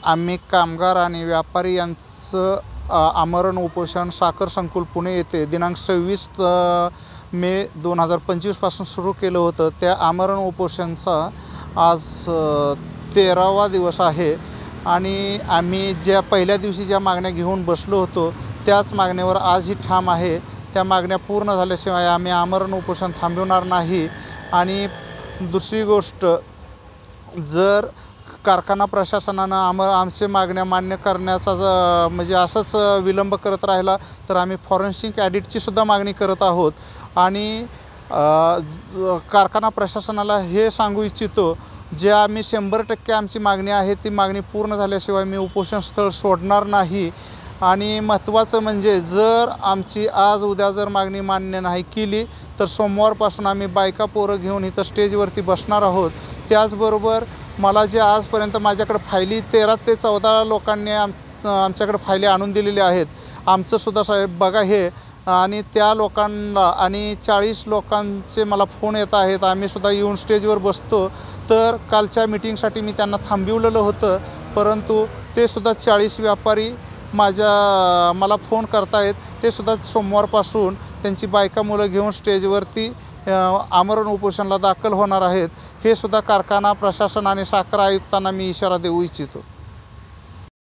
आम्ही कामगार आणि व्यापारी यांचं आमरण उपोषण साखर संकुल पुणे येथे दिनांक 26 मे 2025 पासून सुरू केलं होतं। त्या आमरण उपोषणचा आज 13वा दिवस आहे आणि आम्ही ज्या पहिल्या दिवशी ज्या मागण्या घेऊन बसलो होतो त्याच मागण्यावर आजही ठाम आहे। त्या मागण्या पूर्ण झाल्याशिवाय आम्ही आमरण उपोषण थांबवणार नाही। आणि दुसरी गोष्ट, जर कारखाना प्रशासनानं आमचे मागण्या मान्य करण्याचा म्हणजे असंच विलंब करत राहिला तर आम्ही फॉरेन्सिक ऑडिटची सुद्धा मागणी करत आहोत। आणि कारखाना प्रशासनाला हे सांगू इच्छितो, जे आम्ही 100% आमची मागणी आहे ती मागणी पूर्ण झाल्याशिवाय मी उपोषण स्थळ सोडणार नाही। आणि महत्त्वाचं म्हणजे, जर आमची आज उद्या जर मागणी मान्य नाही केली तर सोमवारपासून आम्ही बायका पोरं घेऊन इथं स्टेजवरती बसणार आहोत। त्याचबरोबर मला जे आजपर्यंत माझ्याकडे फायली 13 ते 14 लोकांनी आमच्याकडे फायली आणून दिलेल्या आहेत। आमचंसुद्धा साहेब बघा हे, आणि त्या लोकांना आणि 40 लोकांचे मला फोन येत आहेत, आम्हीसुद्धा येऊन स्टेजवर बसतो। तर कालच्या मीटिंगसाठी मी त्यांना थांबवलेलं होतं, परंतु ते सुद्धा 40 व्यापारी मला फोन करतायत। ते सुद्धा सोमवारपासून त्यांची बायका मुलं घेऊन स्टेजवरती आमरण उपोषणाला दाखल होणार आहेत। हे सुद्धा कारखाना प्रशासन आणि साखर आयुक्तांना मी इशारा देऊ इच्छितो।